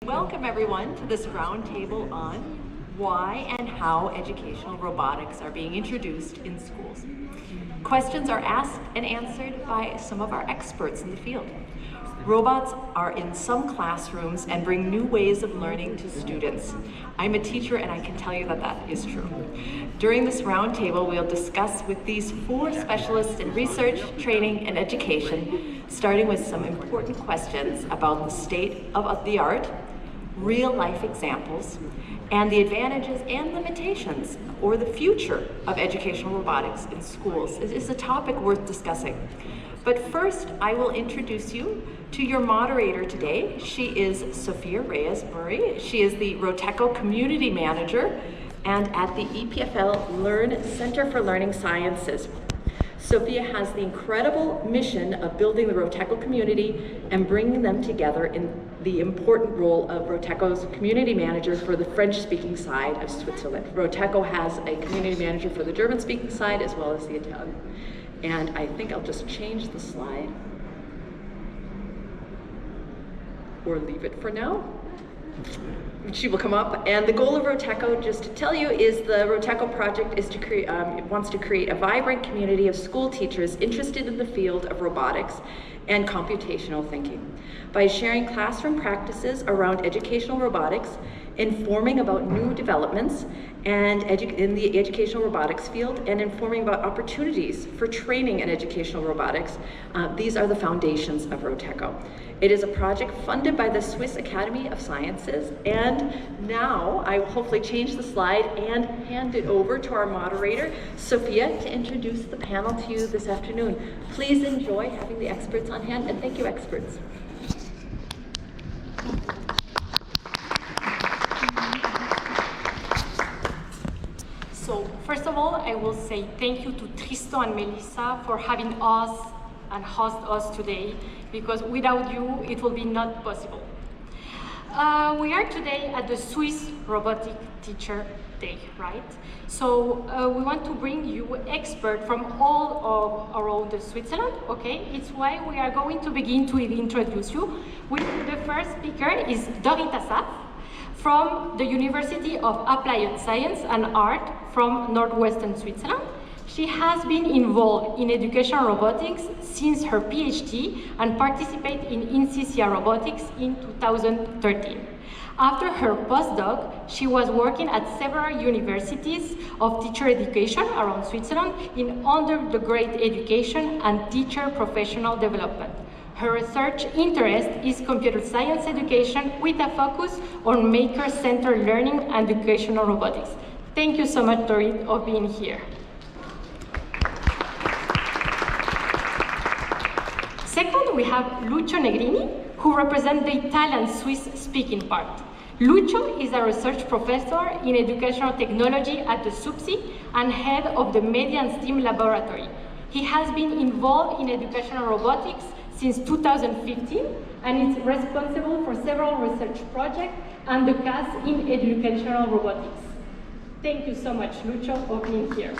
Welcome everyone to this roundtable on why and how educational robotics are being introduced in schools. Questions are asked and answered by some of our experts in the field. Robots are in some classrooms and bring new ways of learning to students. I'm a teacher and I can tell you that that is true. During this roundtable, we'll discuss with these four specialists in research, training, and education, starting with some important questions about the state of the art, real-life examples, and the advantages and limitations, or the future of educational robotics in schools. It is a topic worth discussing. But first, I will introduce you to your moderator today. She is Sophia Reyes Mury. She is the Roteco Community Manager and at the EPFL Learn Center for Learning Sciences. Sophia has the incredible mission of building the Roteco community and bringing them together in the important role of Roteco's community manager for the French-speaking side of Switzerland. Roteco has a community manager for the German-speaking side as well as the Italian. And I think I'll just change the slide or leave it for now. She will come up, and the goal of Roteco, just to tell you, is the Roteco project is to create, wants to create a vibrant community of school teachers interested in the field of robotics and computational thinking. By sharing classroom practices around educational robotics, informing about new developments and in the educational robotics field, and informing about opportunities for training in educational robotics, these are the foundations of Roteco. It is a project funded by the Swiss Academy of Sciences, and now I will hopefully change the slide and hand it over to our moderator, Sophia, to introduce the panel to you this afternoon. Please enjoy having the experts on hand, and thank you, experts. So first of all, I will say thank you to Tristan and Melissa for having us and host us today, because without you, it will be not possible. We are today at the Swiss Robotic Teacher Day, right? So we want to bring you experts from all around Switzerland, okay? It's why we are going to begin to introduce you. The first speaker is Dorit Assaf from the University of Applied Science and Art from Northwestern Switzerland. She has been involved in educational robotics since her PhD and participated in NCCR Robotics in 2013. After her postdoc, she was working at several universities of teacher education around Switzerland in undergraduate education and teacher professional development. Her research interest is computer science education with a focus on maker-centered learning and educational robotics. Thank you so much, Dorit, for being here. Second, we have Lucio Negrini, who represents the Italian-Swiss-speaking part. Lucio is a research professor in educational technology at the SUPSI and head of the Media and STEAM laboratory. He has been involved in educational robotics since 2015 and is responsible for several research projects and the CAS in educational robotics. Thank you so much, Lucio, for being here.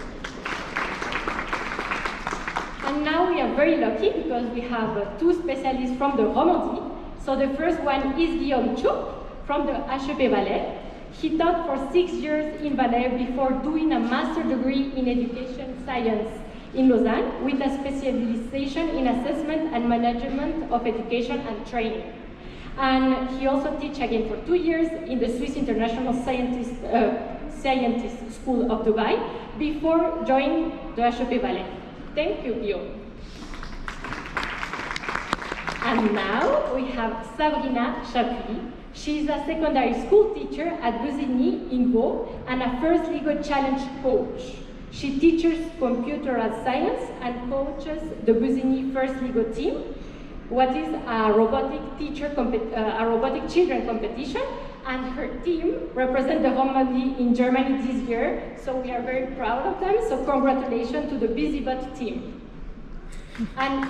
And now we are very lucky because we have two specialists from the Romandie. So the first one is Guillaume Tschupp from the HEP Valais. He taught for 6 years in Valais before doing a master's degree in education science in Lausanne with a specialization in assessment and management of education and training. And he also teach again for 2 years in the Swiss International Scientist School of Dubai before joining the HEP Valais. Thank you, Guillaume. And now we have Sabrina Chapuis. She is a secondary school teacher at Bussigny in Vaud and a first Lego Challenge coach. She teaches computer science and coaches the Bussigny first Lego team, what is a robotic children competition, and her team represents the Romandie in Germany this year, so we are very proud of them, so congratulations to the BusyBot team. And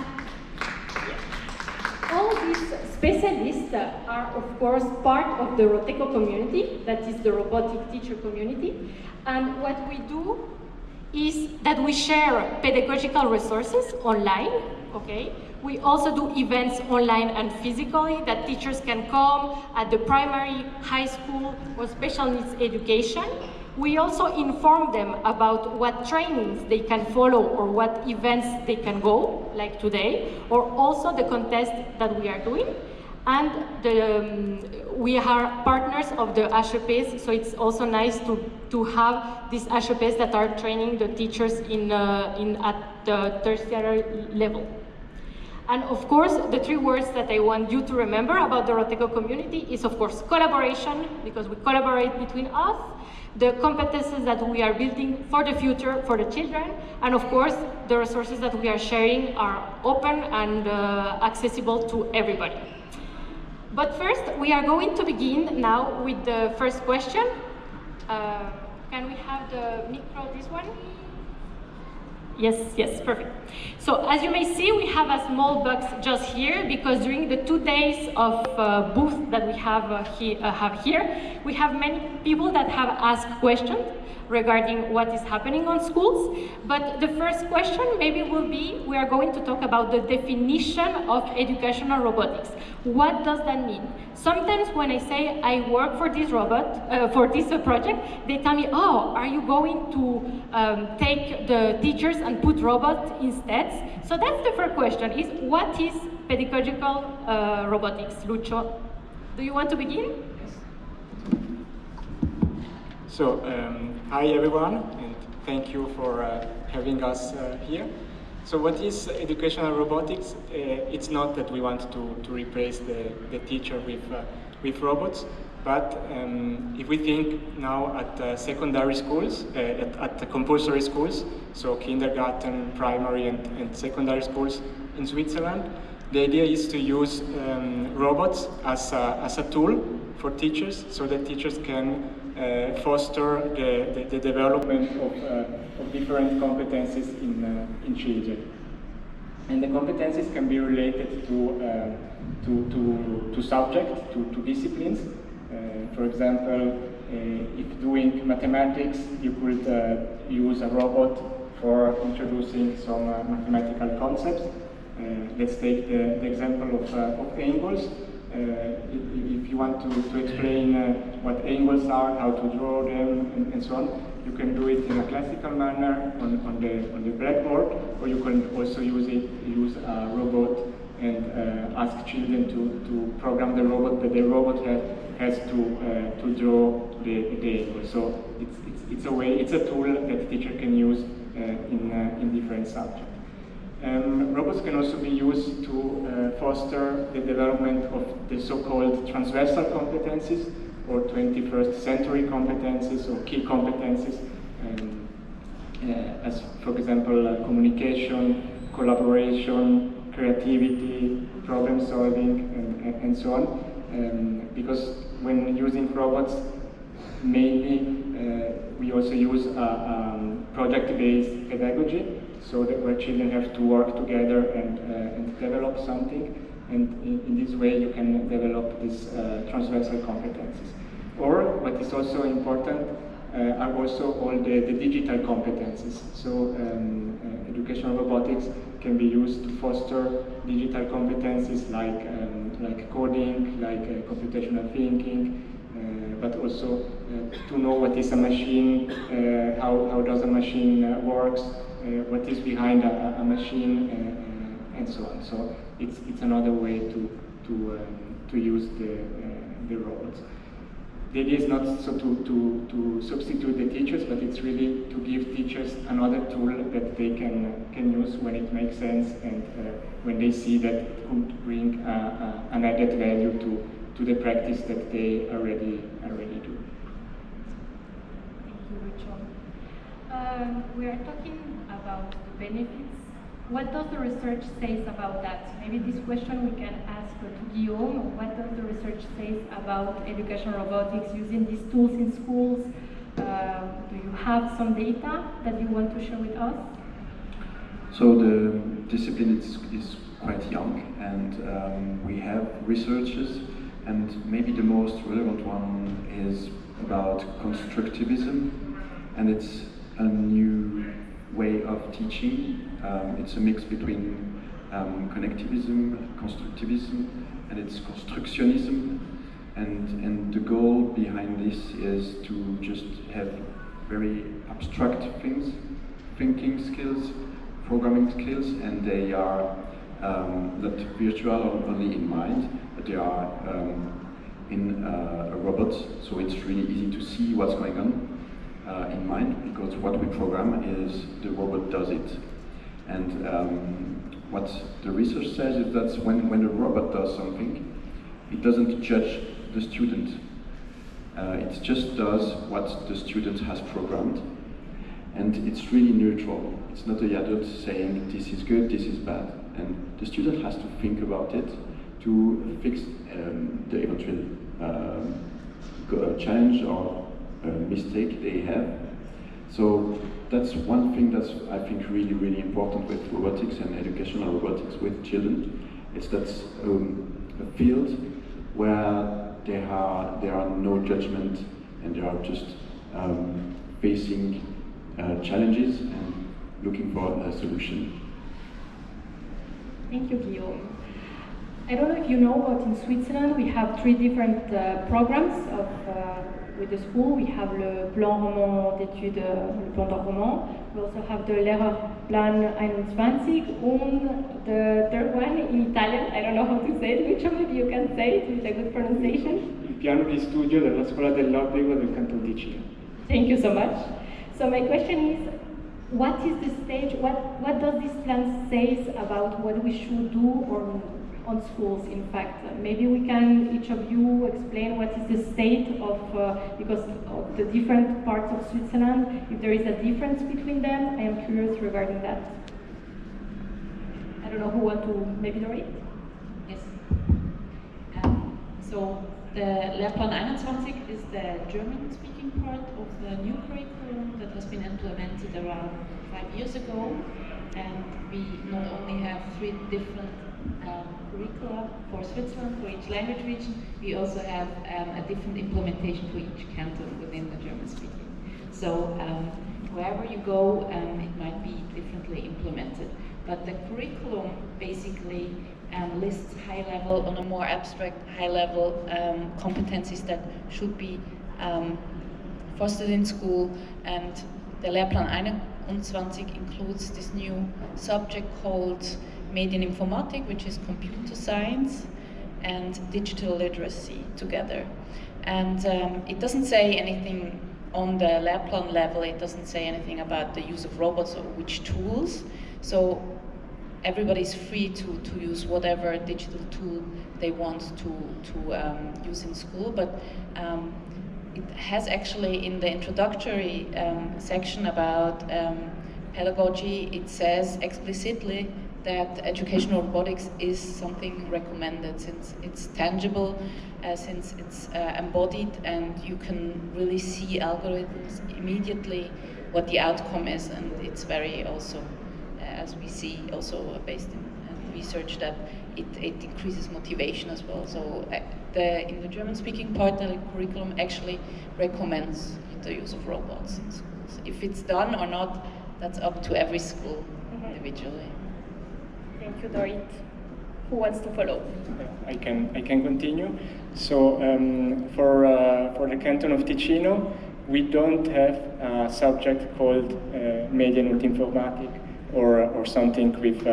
all these specialists are, of course, part of the Roteco community, that is the robotic teacher community, and what we do is that we share pedagogical resources online okay? We also do events online and physically that teachers can come at the primary, high school, or special needs education. We also inform them about what trainings they can follow or what events they can go, like today, or also the contest that we are doing. And we are partners of the Chapuis, so it's also nice to have these Chapuis that are training the teachers at the tertiary level. And of course, the three words that I want you to remember about the Roteco community is, of course, collaboration, because we collaborate between us, the competencies that we are building for the future, for the children, and of course, the resources that we are sharing are open and accessible to everybody. But first, we are going to begin now with the first question. Can we have the micro, this one? Yes, perfect. So as you may see, we have a small box just here because during the 2 days of booth that we have here, we have many people that have asked questions regarding what is happening on schools. But the first question maybe will be, we are going to talk about the definition of educational robotics. What does that mean? Sometimes when I say I work for this for this project, they tell me, oh, are you going to take the teachers and put robots instead? So that's the first question, is what is pedagogical robotics? Lucio, do you want to begin? So, hi everyone, and thank you for having us here. So what is educational robotics? It's not that we want to replace the teacher with robots, but if we think now at secondary schools, at the compulsory schools, so kindergarten, primary and secondary schools in Switzerland, the idea is to use robots as a tool for teachers, so that teachers can foster the development of different competencies in children. And the competencies can be related to subject, to disciplines. For example, if doing mathematics, you could use a robot for introducing some mathematical concepts. Let's take the example of angles. If you want to explain what angles are, how to draw them, and so on, you can do it in a classical manner on the blackboard, or you can also use a robot and ask children to program the robot, but the robot has to draw the angle. So it's a way, it's a tool that the teacher can use in different subjects. Robots can also be used to foster the development of the so-called transversal competencies, or 21st century competencies, or key competencies, as for example communication, collaboration, creativity, problem solving, and so on. Because when using robots, mainly we also use project-based pedagogy, so that where children have to work together and develop something, and in this way you can develop these transversal competencies. Or what is also important are also all the digital competencies. So educational robotics can be used to foster digital competencies like coding, like computational thinking, but also to know what is a machine, how does a machine works, what is behind a machine, and so on. So it's another way to use the robots. The idea is not so to substitute the teachers, but it's really to give teachers another tool that they can use when it makes sense, and when they see that it could bring an added value to the practice that they already do. Thank you, Lucio. We are talking about the benefits. What does the research say about that? Maybe this question we can ask to Guillaume. What does the research say about educational robotics using these tools in schools? Do you have some data that you want to share with us? So the discipline is quite young, and we have researchers, and maybe the most relevant one is about constructivism, and it's a new way of teaching. It's a mix between connectivism, constructivism, and it's constructionism. And the goal behind this is to just have very abstract things, thinking skills, programming skills, and they are not virtual or only in mind, but they are in a robot, so it's really easy to see what's going on in mind, because what we program is the robot does it. And what the research says is that when a robot does something, it doesn't judge the student. It just does what the student has programmed, and it's really neutral. It's not the adult saying this is good, this is bad, and the student has to think about it to fix the eventual challenge or mistake they have. So that's one thing that's, I think, really, really important with robotics and educational robotics with children. It's that a field where there are no judgment, and they are just facing challenges and looking for a solution. Thank you, Guillaume. I don't know if you know, but in Switzerland we have 3 different programs with the school. We have le Plan Roman d'études, le Plan d'Enrôlement. We also have the Lehrplan 21 and the third one in Italian. I don't know how to say it. Which of you can say it with a good pronunciation? Il piano di studio della scuola dell'obbligo del Canton Ticino. Thank you so much. So my question is, what is the stage? What does this plan say about what we should do on schools, in fact? Maybe we can, each of you, explain what is the state of, because of the different parts of Switzerland, if there is a difference between them. I am curious regarding that. I don't know who want to, maybe Dorit? Yes. So the Lehrplan 21 is the German-speaking part of the new curriculum that has been implemented around 5 years ago, and we not only have 3 different curricula for Switzerland, for each language region, we also have a different implementation for each canton within the German speaking. So wherever you go, it might be differently implemented. But the curriculum basically lists high level, on a more abstract high level, competencies that should be fostered in school, and the Lehrplan 21 includes this new subject called Medieninformatik, which is computer science, and digital literacy together. And it doesn't say anything on the Lehrplan level, it doesn't say anything about the use of robots or which tools. So everybody's free to use whatever digital tool they want to use in school, but it has actually, in the introductory section about pedagogy, it says explicitly that educational robotics is something recommended, since it's tangible, since it's embodied, and you can really see algorithms immediately what the outcome is, and it's very also, as we see also based in research, that it increases motivation as well. So in the German-speaking part, the curriculum actually recommends the use of robots in schools. If it's done or not, that's up to every school individually. Thank you, Dorit. Who wants to follow? I can continue. So for the Canton of Ticino, we don't have a subject called Medieninformatik or something with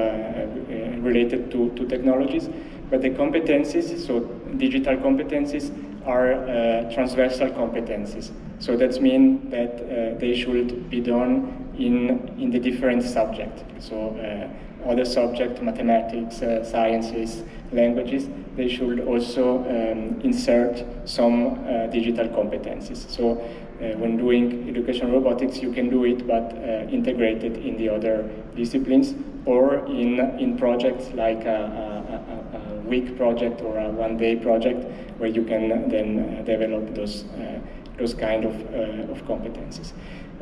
related to technologies, but the competencies, so digital competencies, are transversal competencies. So that means that they should be done in the different subjects. So other subjects, mathematics, sciences, languages, they should also insert some digital competencies. So when doing education robotics, you can do it, but integrated in the other disciplines, or in projects like a week project or a one-day project, where you can then develop those kind of competencies.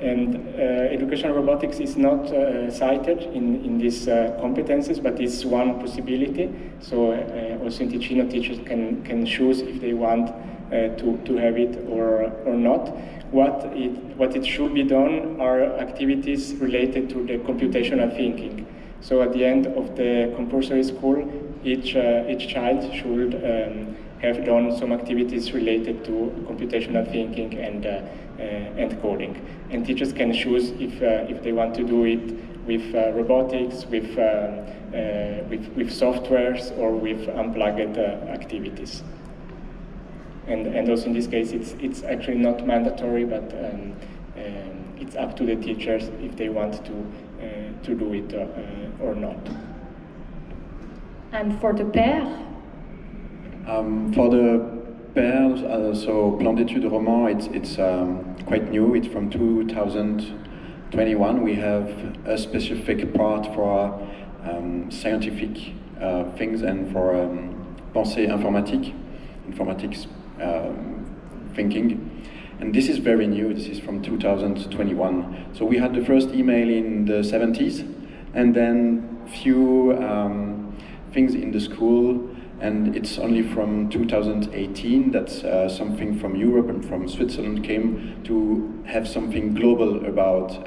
And educational robotics is not cited in these competencies, but it's one possibility. So also in Ticino, teachers can choose if they want to have it or not. What it should be done are activities related to the computational thinking. So at the end of the compulsory school, each child should have done some activities related to computational thinking and coding. And teachers can choose if they want to do it with robotics, with softwares, or with unplugged activities. And also in this case, it's actually not mandatory, but it's up to the teachers if they want to do it or not. And for the pair? For the pairs, so Plan d'études roman, it's quite new. It's from 2021. We have a specific part for scientific things and for pensée informatique, informatics thinking. And this is very new. This is from 2021. So we had the first email in the 70s, and then few things in the school. And it's only from 2018 that something from Europe and from Switzerland came to have something global about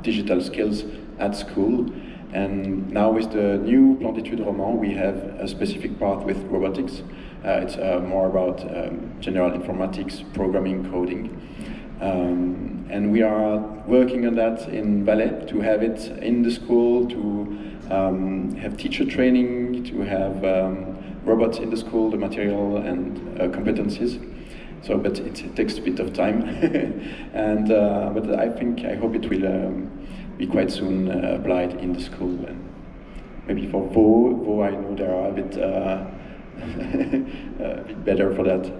digital skills at school. And now with the new Plan d'études roman, we have a specific part with robotics. It's more about general informatics, programming, coding. And we are working on that in Valais to have it in the school, to have teacher training, to have robots in the school, the material and competencies. So, but it takes a bit of time, and but I hope it will be quite soon applied in the school. And maybe for Vaud, I know they are a bit better for that.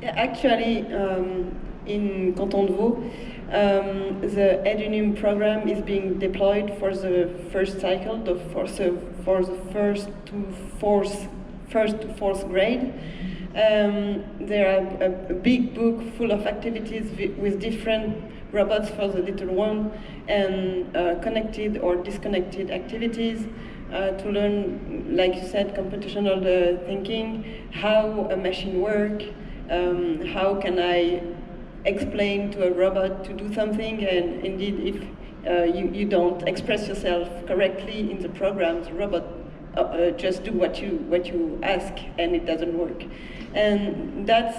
Actually, in Canton de Vaud, the Adenine program is being deployed for the first cycle, for the first to fourth grade. There are a big book full of activities with different robots for the little one, and connected or disconnected activities to learn, like you said, computational thinking, how a machine works, how can I explain to a robot to do something, and indeed if you don't express yourself correctly in the program, the robot just do what you ask, and it doesn't work. And that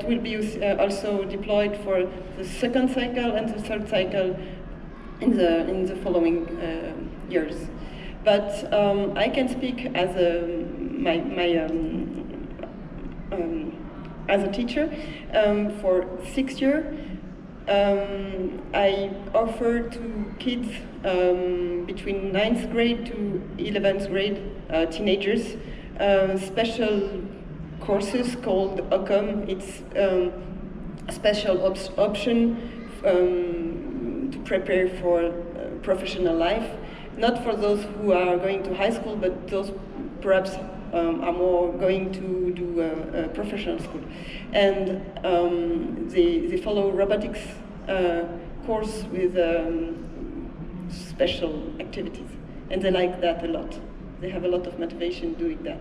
will be also deployed for the second cycle and the third cycle in the following years. But I can speak as as a teacher. For 6 years, I offer to kids between 9th grade to 11th grade, teenagers, special courses called OCOM. It's a special option to prepare for professional life, not for those who are going to high school, but those perhaps are more going to do a professional school. And they follow robotics course with special activities. And they like that a lot. They have a lot of motivation doing that.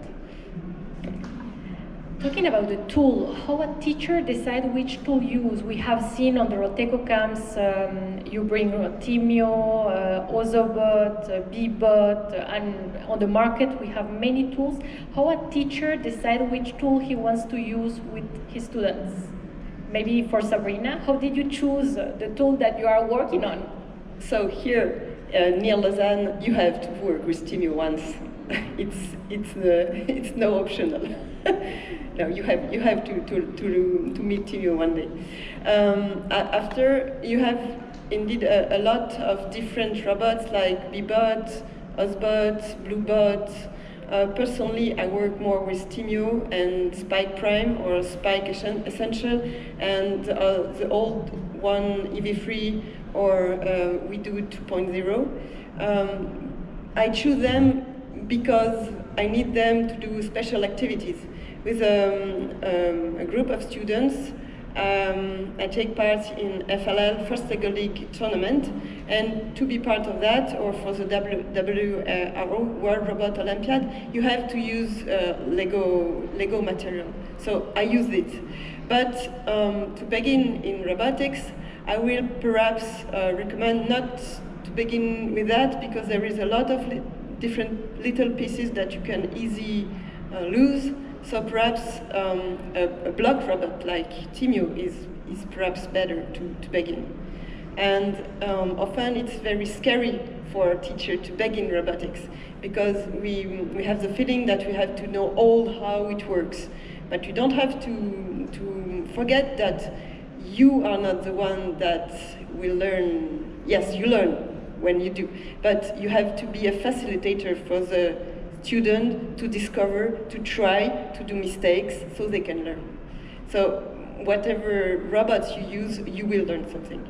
Talking about the tool, how a teacher decides which tool use? We have seen on the Roteco camps, you bring Timio, Ozobot, Bbot, and on the market we have many tools. How a teacher decides which tool he wants to use with his students? Maybe for Sabrina, how did you choose the tool that you are working on? So here, near Lausanne, you have to work with Timio once. It's no optional. No, you have to meet Timio one day. After, you have indeed a lot of different robots like Bbot, Ozbot, Bluebot. Personally, I work more with Timio and Spike Prime or Spike Essential, and the old one, EV3, or we do 2.0. I choose them because I need them to do special activities. With a group of students, I take part in FLL, First Lego League tournament, and to be part of that, or for the WRO, World Robot Olympiad, you have to use Lego material. So I use it. But to begin in robotics, I will perhaps recommend not begin with that, because there is a lot of different little pieces that you can easily lose. So perhaps a block robot like Timio is perhaps better to begin. And often it's very scary for a teacher to begin robotics, because we have the feeling that we have to know all how it works. But you don't have to forget that you are not the one that will learn. Yes, you learn when you do, but you have to be a facilitator for the student to discover, to try, to do mistakes, so they can learn. So whatever robots you use, you will learn something.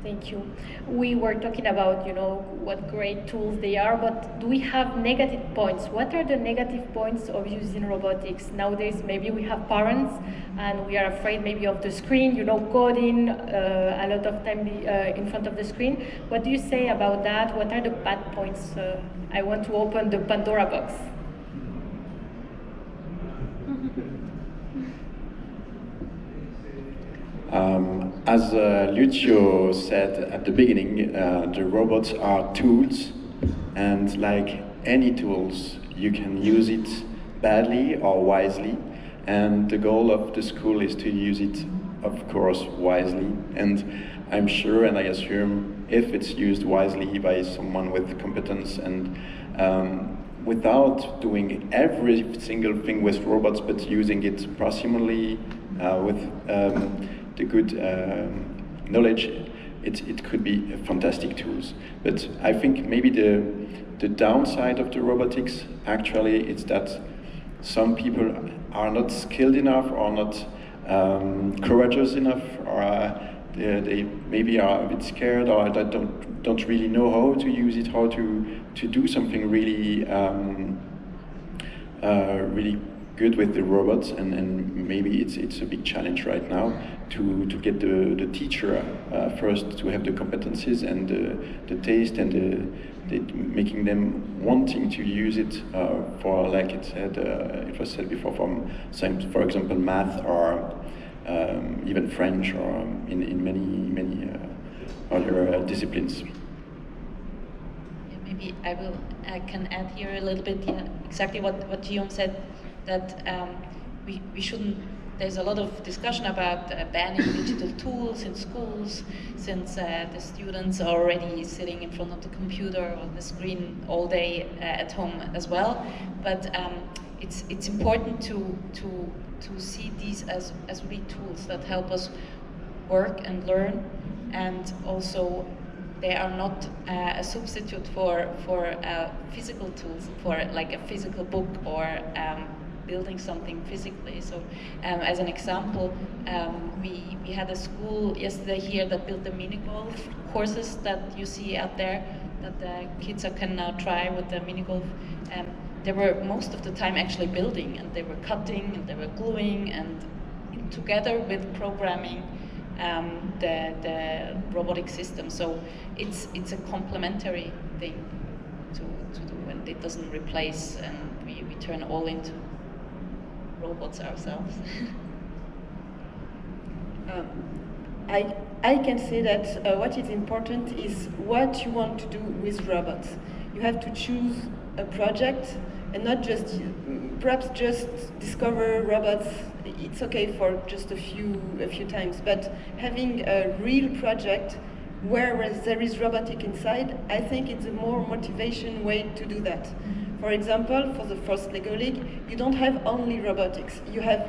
Thank you. We were talking about, what great tools they are, but do we have negative points? What are the negative points of using robotics? Nowadays, maybe we have parents and we are afraid maybe of the screen, coding a lot of time in front of the screen. What do you say about that? What are the bad points? I want to open the Pandora box. As Lucio said at the beginning, the robots are tools, and like any tools, you can use it badly or wisely, and the goal of the school is to use it, of course, wisely. And I'm sure, and I assume, if it's used wisely by someone with competence and without doing every single thing with robots, but using it parsimony with the good knowledge, it could be fantastic tools. But I think maybe the downside of the robotics actually is that some people are not skilled enough or not courageous enough, or they maybe are a bit scared, or don't really know how to use it, how to do something really really good with the robots, and maybe it's a big challenge right now to get the teacher first to have the competencies and the taste and making them wanting to use it for, like it was said before, for example, math or even French, or in many other disciplines. Yeah, maybe I can add here a little bit, exactly what Guillaume said, that we shouldn't. There's a lot of discussion about banning digital tools in schools, since the students are already sitting in front of the computer or the screen all day at home as well. But it's important to see these as really tools that help us work and learn, and also they are not a substitute for physical tools, for like a physical book or building something physically. So as an example, we had a school yesterday here that built the mini golf courses that you see out there, that the kids can now try with the mini golf. They were most of the time actually building, and they were cutting and they were gluing, and together with programming the robotic system. So it's a complementary thing to do, and it doesn't replace, and we turn all into robots ourselves. I can say that what is important is what you want to do with robots. You have to choose a project and not just, perhaps just discover robots. It's okay for just a few times, but having a real project where there is robotic inside, I think it's a more motivation way to do that. For example, for the first Lego League, you don't have only robotics. You have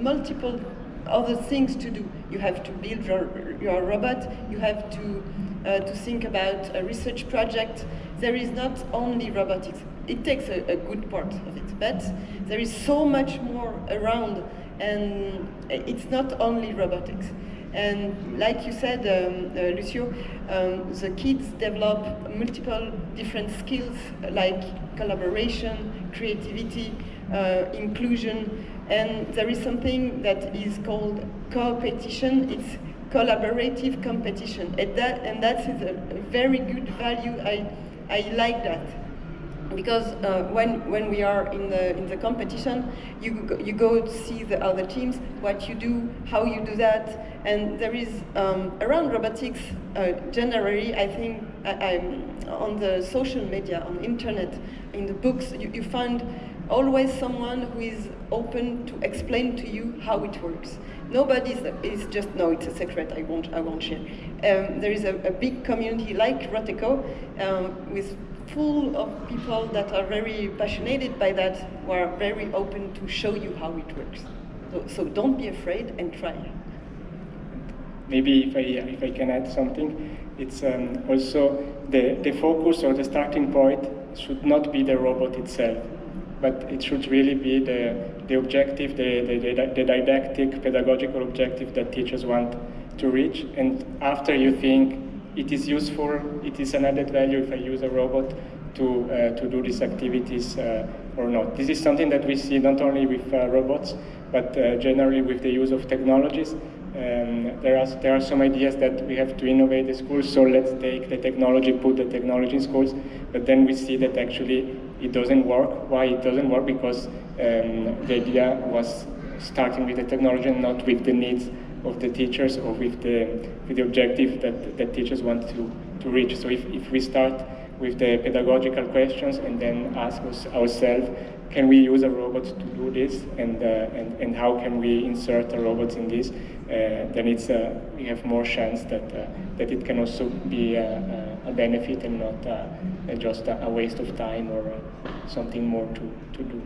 multiple other things to do. You have to build your robot. You have to think about a research project. There is not only robotics. It takes a good part of it, but there is so much more around, and it's not only robotics. And like you said, Lucio, the kids develop multiple different skills like collaboration, creativity, inclusion, and there is something that is called competition. It's collaborative competition, and that is a very good value. I like that. because when we are in the competition, you go to see the other teams, what you do, how you do that, and there is around robotics generally. I think I'm on the social media, on internet, in the books, you find always someone who is open to explain to you how it works. Nobody is just, no, it's a secret, I won't share. There is a big community like Roteco with full of people that are very passionate by that, who are very open to show you how it works. So don't be afraid and try. Maybe if I can add something, it's also the focus or the starting point should not be the robot itself, but it should really be the objective, the didactic, pedagogical objective that teachers want to reach. And after you think it is useful, it is an added value if I use a robot to do these activities or not. This is something that we see not only with robots, but generally with the use of technologies. There are some ideas that we have to innovate the schools, so let's take the technology, put the technology in schools, but then we see that actually it doesn't work. Why it doesn't work? Because the idea was starting with the technology and not with the needs of the teachers or with the objective that teachers want to reach. So if we start with the pedagogical questions and then ask ourselves, can we use a robot to do this, and how can we insert a robot in this? Then we have more chance that it can also be a benefit and not just a waste of time or something more to do.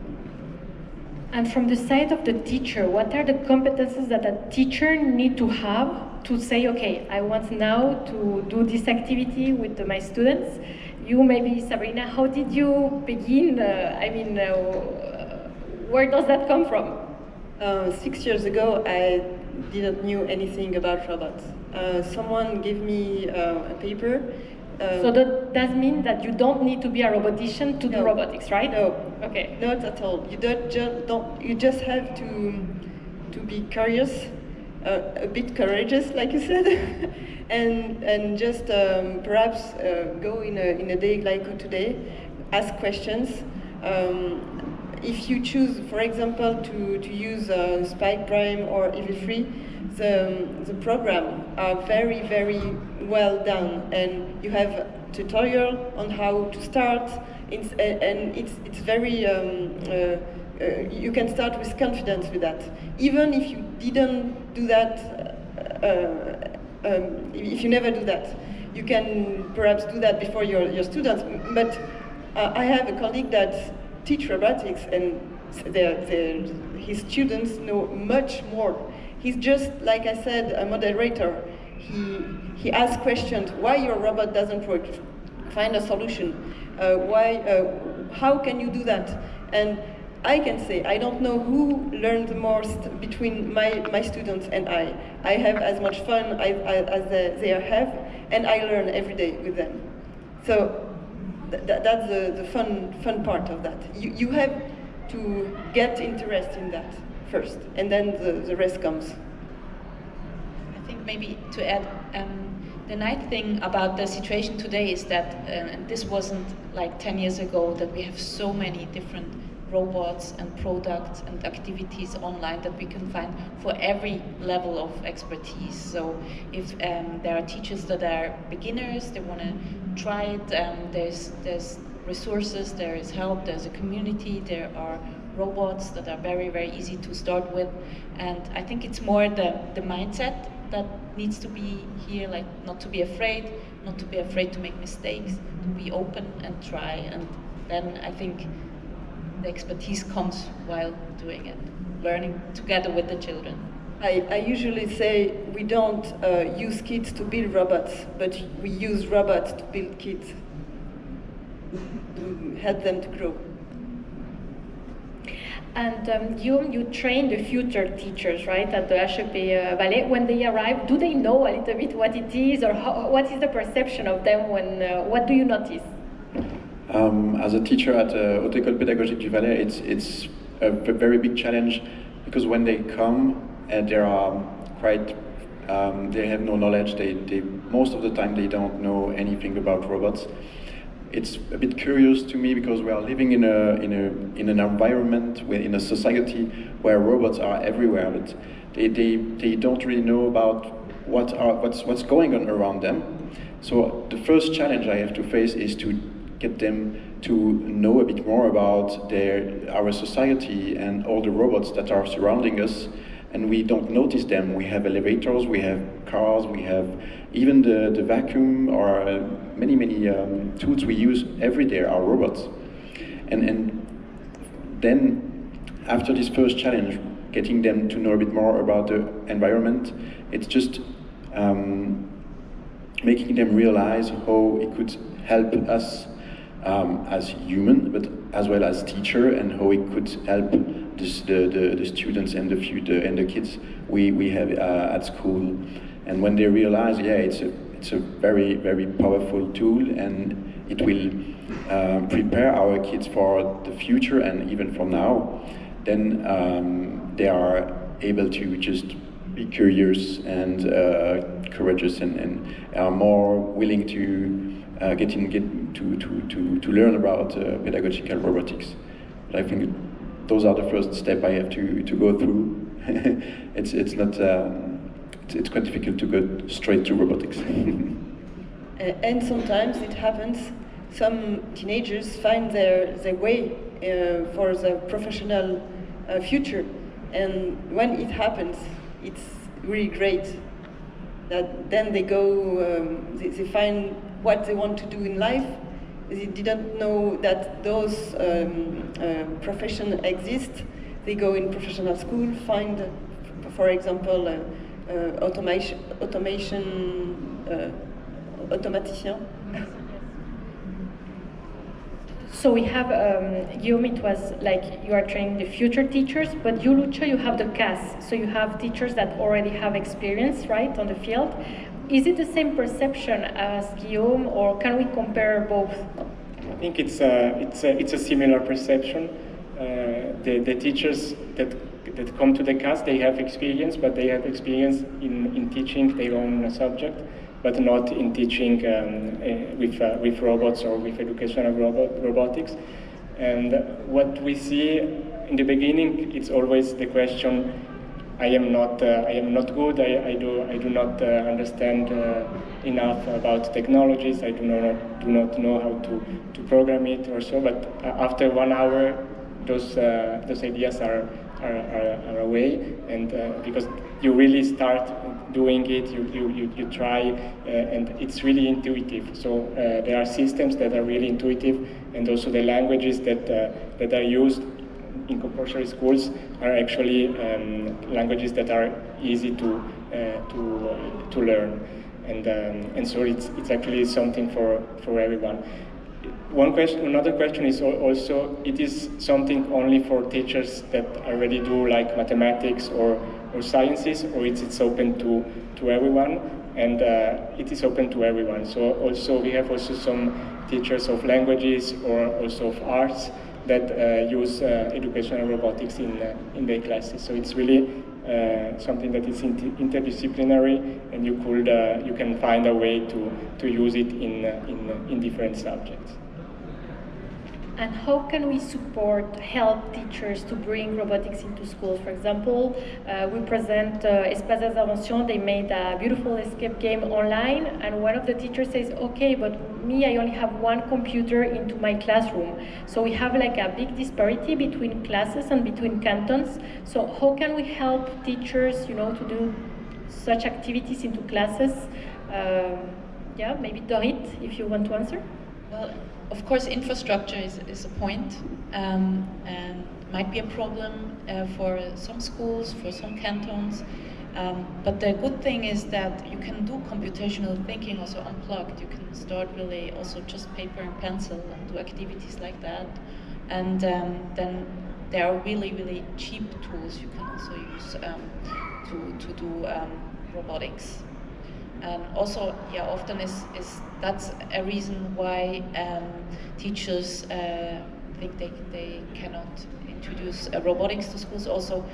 And from the side of the teacher, what are the competences that a teacher need to have to say, okay, I want now to do this activity with my students? You, maybe Sabrina, how did you begin? Where does that come from? 6 years ago, I didn't know anything about robots. Someone gave me a paper. So that does mean that you don't need to be a robotician to do robotics, right? No. Okay. Not at all. You just have to be curious, a bit courageous, like you said, and just perhaps go in a day like today, ask questions. If you choose, for example, to use Spike Prime or EV3, the program are very, very well done, and you have a tutorial on how to start. It's very you can start with confidence with that. Even if you didn't do that, if you never do that, you can perhaps do that before your students. But I have a colleague that teach robotics, and his students know much more. He's just, like I said, a moderator. He asks questions. Why your robot doesn't work? Find a solution. How can you do that? And I can say, I don't know who learned the most between my students and I. I have as much fun as they have, and I learn every day with them. So that's the fun part of that. You have to get interest in that first, and then the rest comes. I think maybe to add, the nice thing about the situation today is that, and this wasn't like 10 years ago, that we have so many different robots and products and activities online that we can find for every level of expertise. So if there are teachers that are beginners, they want to try it, there's resources, there is help, there's a community, there are robots that are very, very easy to start with. And I think it's more the mindset that needs to be here, like not to be afraid to make mistakes, to be open and try, and then I think the expertise comes while doing it, learning together with the children. I usually say we don't use kids to build robots, but we use robots to build kids, to help them to grow. And Guillaume, you train the future teachers, right, at the Chapuis Valais. When they arrive, do they know a little bit what it is, or what is the perception of them? What do you notice? As a teacher at Haute École Pédagogique du Valais, it's a very big challenge, because when they come, they are quite, they have no knowledge. Most of the time they don't know anything about robots. it's a bit curious to me because we are living in an environment, in a society where robots are everywhere, but they don't really know about what's going on around them. So the first challenge I have to face is to get them to know a bit more about our society and all the robots that are surrounding us, and we don't notice them. We have elevators, we have cars, we have even the vacuum, or many tools we use every day are robots. And then after this first challenge, getting them to know a bit more about the environment, it's just making them realize how it could help us as human, but as well as teacher, and how it could help the students and the kids we have at school. And when they realize, yeah, it's a very, very powerful tool, and it will prepare our kids for the future and even for now, then they are able to just be curious and courageous, and are more willing to to learn about pedagogical robotics. But I think those are the first step I have to go through. It's not. It's quite difficult to go straight to robotics. And sometimes it happens, some teenagers find their way for the professional future. And when it happens, it's really great. That then they go, they find what they want to do in life. They didn't know that those professions exist. They go in professional school, find, for example, automaticien. So we have, Guillaume, it was like you are training the future teachers, but you, Lucio, you have the CAS, so you have teachers that already have experience, right, on the field. Is it the same perception as Guillaume, or can we compare both? I think it's a similar perception. The teachers that come to the CAS, they have experience, but they have experience in teaching their own subject, but not in teaching with robots or with educational robotics. And what we see in the beginning, it's always the question: I am not good. I do not understand enough about technologies. I do not know how to program it or so. But after 1 hour, those ideas are away, and because you really start doing it, you try, and it's really intuitive. So there are systems that are really intuitive, and also the languages that are used in compulsory schools are actually languages that are easy to learn, and so it's actually something for everyone. Another question is also, it is something only for teachers that already do like mathematics or sciences, or it's open to everyone, and it is open to everyone. So also we have also some teachers of languages or also of arts that use educational robotics in their classes. So it's really something that is interdisciplinary, and you can find a way to use it in different subjects. And how can we help teachers to bring robotics into schools? For example, we present Espace d'Intervention. They made a beautiful escape game online, and one of the teachers says, okay, but me, I only have one computer into my classroom. So we have like a big disparity between classes and between cantons. So how can we help teachers, to do such activities into classes? Yeah, maybe Dorit, if you want to answer. Well, of course, infrastructure is a point, and might be a problem for some schools, for some cantons. But the good thing is that you can do computational thinking also unplugged. You can start really also just paper and pencil and do activities like that. And then there are really, really cheap tools you can also use to do robotics. And also, yeah, often that's a reason why teachers think they cannot introduce robotics to schools. Also,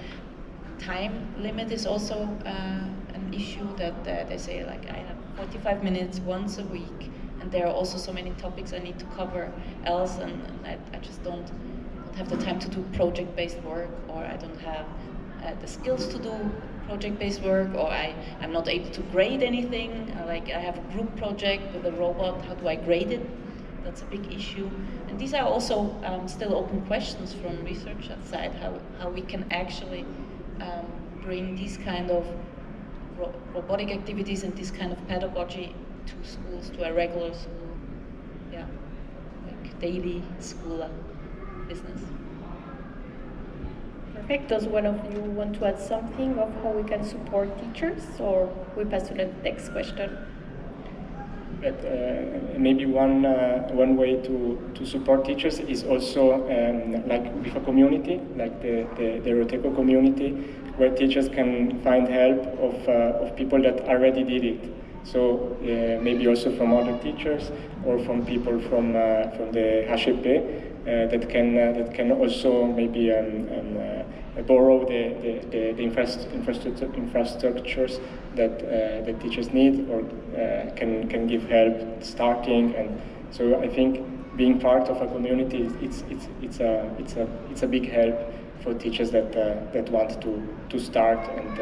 time limit is also an issue that they say, like, I have 45 minutes once a week, and there are also so many topics I need to cover else, and I just don't have the time to do project-based work, or I don't have the skills to do project-based work, or I'm not able to grade anything. Like I have a group project with a robot, how do I grade it? That's a big issue. And these are also still open questions from research side, how we can actually bring these kind of robotic activities and this kind of pedagogy to schools, to a regular school, yeah, like daily school business. Perfect. Does one of you want to add something of how we can support teachers, or we pass to the next question? But maybe one way to support teachers is also like with a community, like the Roteco community, where teachers can find help of people that already did it. So maybe also from other teachers or from people from the HEP that can also maybe borrow the infrastructures that teachers need, or can give help starting. And so I think being part of a community, it's a big help for teachers that want to start and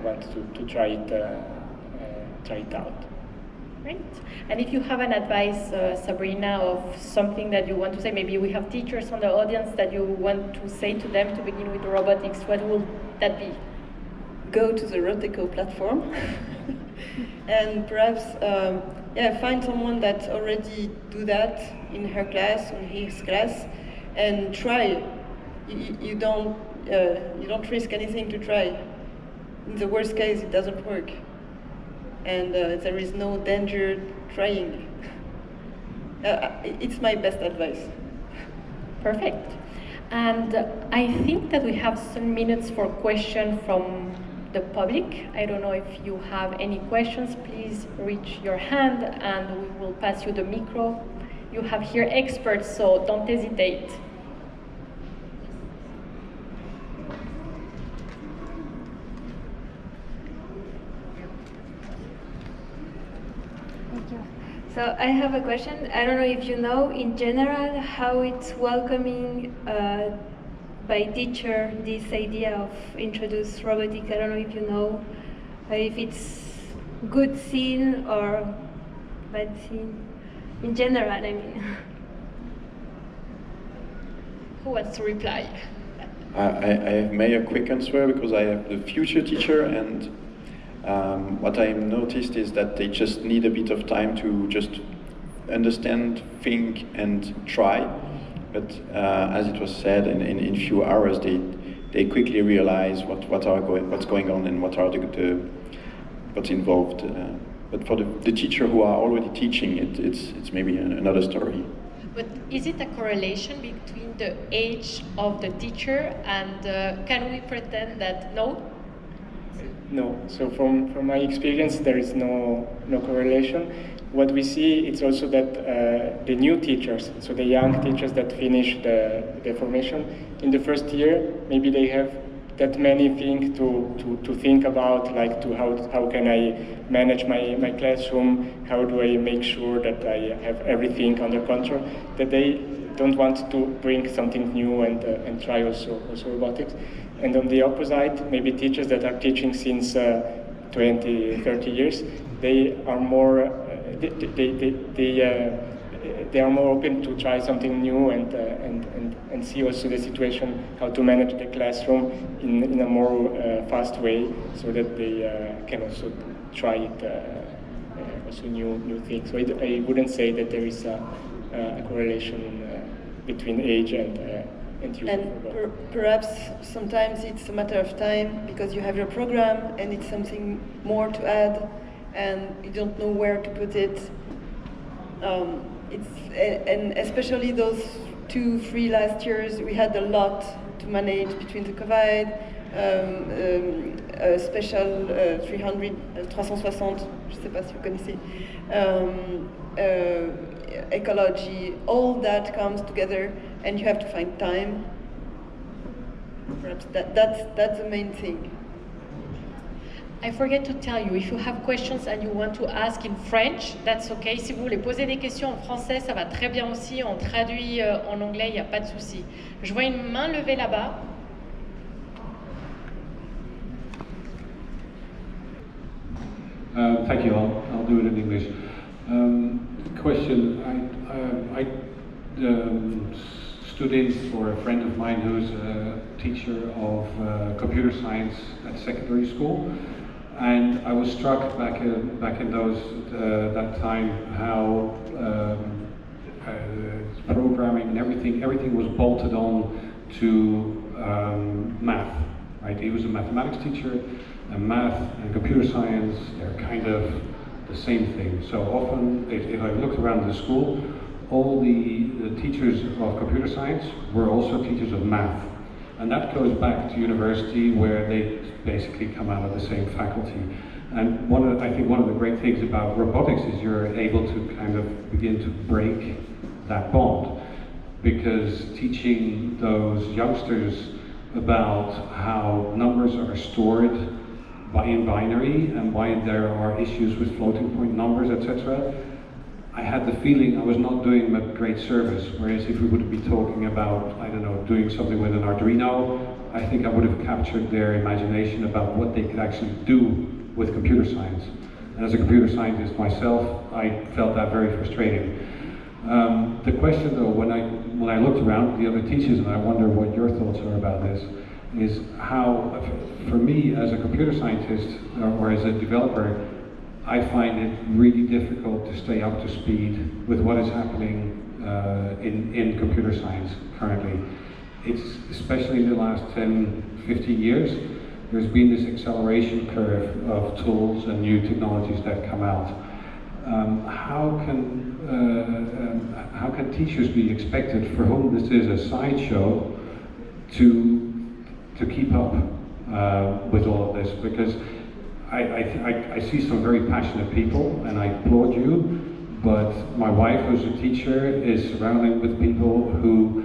want to try it out. Great. And if you have an advice, Sabrina, of something that you want to say, maybe we have teachers on the audience that you want to say to them to begin with robotics, what will that be? Go to the Roteco platform and perhaps find someone that already do that in her class, in his class, and try. You don't risk anything to try. In the worst case, it doesn't work, and there is no danger trying. It's my best advice. Perfect. And I think that we have some minutes for questions from the public. I don't know if you have any questions. Please reach your hand and we will pass you the micro. You have here experts, so don't hesitate. So I have a question. I don't know if you know, in general, how it's welcoming by teacher this idea of introduce robotics. I don't know if you know if it's good seen or bad seen. In general, I mean. Who wants to reply? I made a quick answer because I have the future teacher, and what I noticed is that they just need a bit of time to just understand, think, and try. But as it was said, in few hours, they quickly realize what's going on and what's involved. But for the teacher who are already teaching, it's maybe another story. But is it a correlation between the age of the teacher and can we pretend that no? No. So from my experience, there is no correlation. What we see, it's also that the new teachers, so the young teachers that finish the formation, in the first year, maybe they have that many things to think about, like how can I manage my classroom, how do I make sure that I have everything under control, that they don't want to bring something new and try also robotics. And on the opposite, maybe teachers that are teaching since 20, 30 years, they are more they are more open to try something new and see also the situation, how to manage the classroom in a more fast way, so that they can also try it also new things. So I wouldn't say that there is a correlation between age and use. And perhaps sometimes it's a matter of time because you have your program and it's something more to add, and you don't know where to put it. And especially those 2-3 last years, we had a lot to manage between the COVID, special 360, je sais pas si vous connaissez, ecology, all that comes together, and you have to find time. Perhaps that's the main thing. I forget to tell you, if you have questions and you want to ask in French, that's okay. Si vous voulez poser des questions en français, ça va très bien aussi. On traduit en anglais, il n'y a pas de souci. Je vois une main levée là-bas. Thank you. I'll do it in English. Question. I stood in for a friend of mine who's a teacher of computer science at secondary school, and I was struck back in that time how programming and everything was bolted on to math. Right? He was a mathematics teacher, and math and computer science, they're kind of the same thing. So often, if I looked around the school, all the teachers of computer science were also teachers of math. And that goes back to university, where they basically come out of the same faculty. And I think one of the great things about robotics is you're able to kind of begin to break that bond, because teaching those youngsters about how numbers are stored in binary and why there are issues with floating point numbers, etc. I had the feeling I was not doing them a great service, whereas if we would be talking about, I don't know, doing something with an Arduino, I think I would have captured their imagination about what they could actually do with computer science. And as a computer scientist myself, I felt that very frustrating. The question though, when I looked around the other teachers, and I wonder what your thoughts are about this, is how, for me as a computer scientist or as a developer, I find it really difficult to stay up to speed with what is happening in computer science currently. It's especially in the last 10, 15 years, there's been this acceleration curve of tools and new technologies that come out. How can teachers be expected, for whom this is a sideshow, to keep up with all of this? Because I see some very passionate people, and I applaud you, but my wife, who's a teacher, is surrounded with people who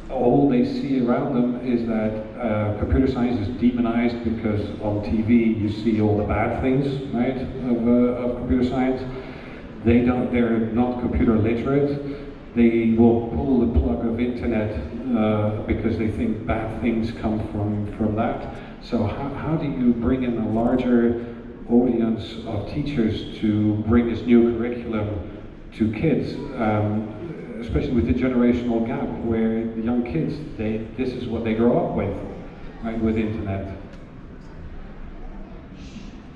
all they see around them is that computer science is demonized, because on TV you see all the bad things, right, of computer science. They're not computer literate. They will pull the plug of internet because they think bad things come from that. So how do you bring in a larger audience of teachers to bring this new curriculum to kids, especially with the generational gap, where the young kids, this is what they grow up with, right, with internet?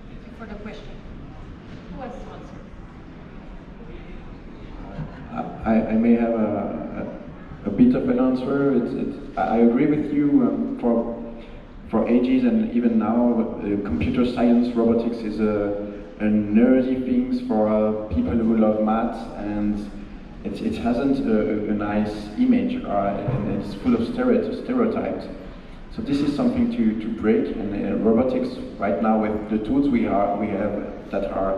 Thank you for the question. Who wants to answer? I may have a bit of an answer. I agree with you. For ages and even now, computer science, robotics is a nerdy thing for people who love math, and it hasn't a nice image, and it's full of stereotypes. So this is something to break, and robotics right now, with the tools we have that are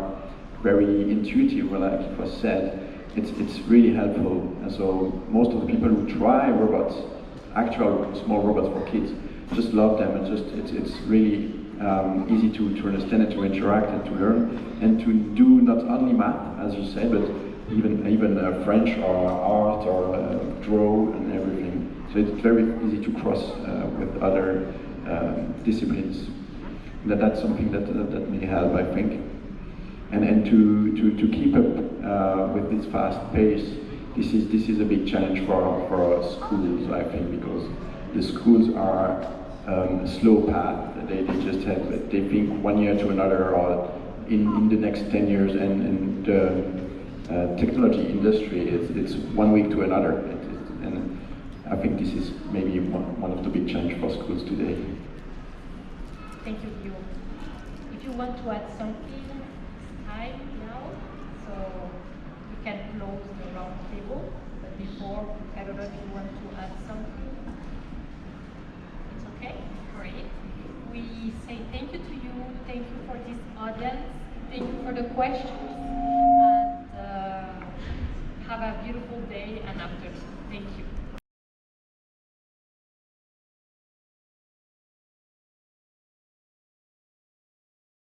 very intuitive, like it was said, it's really helpful. And so most of the people who try robots, actual small robots for kids, just love them, and it's really easy to understand and to interact and to learn and to do not only math, as you said, but even French or art or draw and everything. So it's very easy to cross with other disciplines. That's something that may help, I think. And to keep up with this fast pace, this is a big challenge for schools, I think, because the schools are slow path. They think 1 year to another, or in the next 10 years, and the technology industry it's 1 week to another. And I think this is maybe one of the big challenges for schools today. Thank you, Guillaume. If you want to add something, time now, so we can close the round table. But before, I don't know if you want to add something. It's okay? Great. We say thank you to you, thank you for this audience, thank you for the questions, and have a beautiful day and afternoon. Thank you.